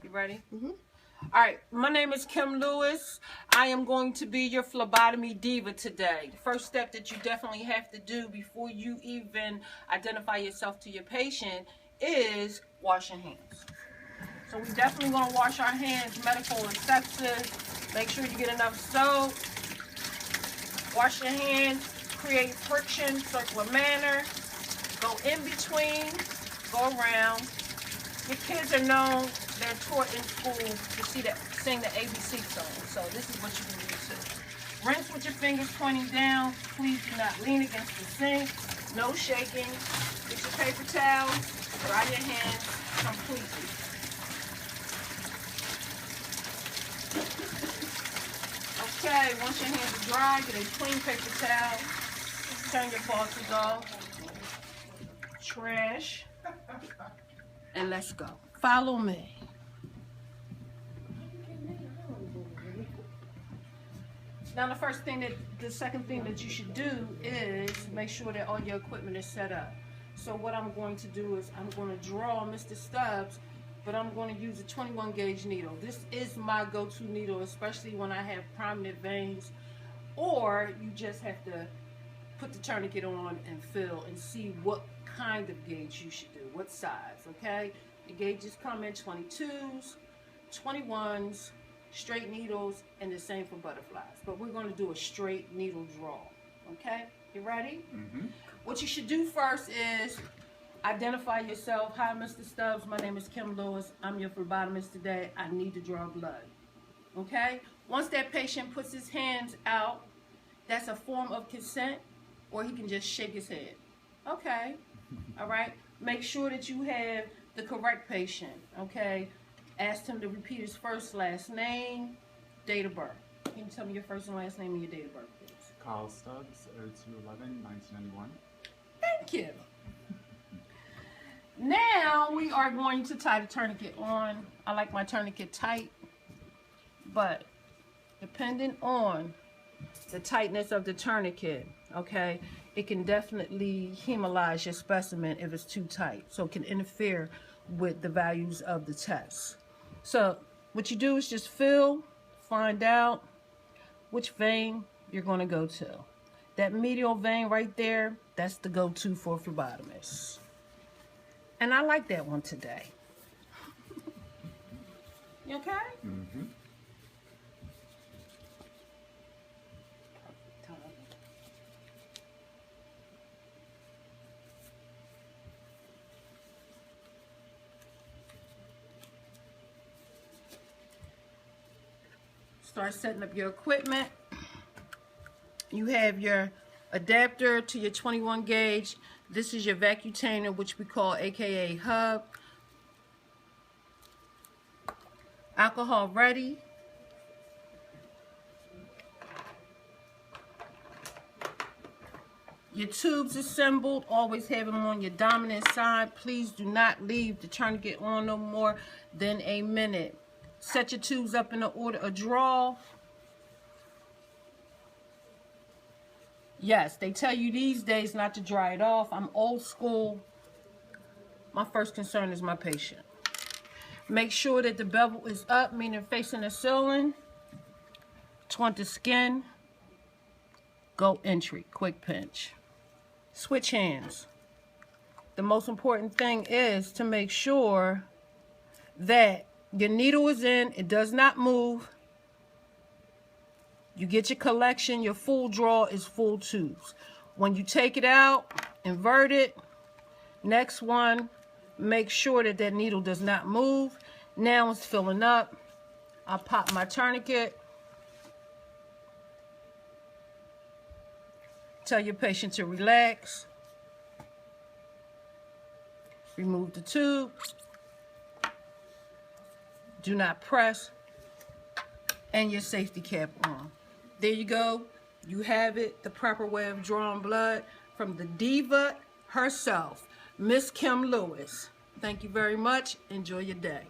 You ready? All right, my name is Kim Lewis. I am going to be your phlebotomy diva today. The first step that you definitely have to do before you even identify yourself to your patient is wash your hands. So we definitely want to wash our hands, medical and sepsis. Make sure you get enough soap. Wash your hands, create friction, circular manner. Go in between, go around. Your kids are known, they're taught in school to sing the ABC song. So this is what you can do too. Rinse with your fingers pointing down. Please do not lean against the sink. No shaking. Get your paper towels. Dry your hands completely. Okay, once your hands are dry, get a clean paper towel. Turn your faucets off. Trash. And let's go. Follow me. Now the second thing that you should do is make sure that all your equipment is set up. So what I'm going to do is I'm going to draw Mr. Stubbs, but I'm going to use a 21 gauge needle. This is my go-to needle, especially when I have prominent veins, or you just have to put the tourniquet on and feel and see what kind of gauge you should do, what size, okay? The gauges come in 22s, 21s, straight needles, and the same for butterflies. But we're going to do a straight needle draw, okay? You ready? What you should do first is identify yourself. Hi, Mr. Stubbs. My name is Kim Lewis. I'm your phlebotomist today. I need to draw blood, okay? Once that patient puts his hands out, that's a form of consent, or he can just shake his head. Okay, all right. Make sure that you have the correct patient, okay? Ask him to repeat his first, last name, date of birth. Can you tell me your first and last name and your date of birth, please? Carl Stubbs, 02/11/1991. Thank you. Now we are going to tie the tourniquet on. I like my tourniquet tight, but depending on the tightness of the tourniquet, okay, it can definitely hemolyze your specimen if it's too tight. So it can interfere with the values of the test. So what you do is just find out which vein you're going to go to. That medial vein right there, that's the go-to for phlebotomists. And I like that one today. You okay? Start setting up your equipment. You have your adapter to your 21 gauge. This is your vacutainer, which we call AKA hub. Alcohol ready. Your tubes assembled. Always have them on your dominant side. Please do not leave the tourniquet on no more than a minute. Set your tubes up in the order of draw. Yes, they tell you these days not to dry it off. I'm old school. My first concern is my patient. Make sure that the bevel is up, meaning facing the ceiling. Taunt the skin. Go entry, quick pinch. Switch hands. The most important thing is to make sure that your needle is in, it does not move. You get your collection, your full draw is full tubes. When you take it out, invert it. Next one, make sure that that needle does not move. Now it's filling up. I'll pop my tourniquet. Tell your patient to relax. Remove the tube. Do not press. And your safety cap on. There you go. You have it, the proper way of drawing blood from the diva herself, Miss Kim Lewis. Thank you very much. Enjoy your day.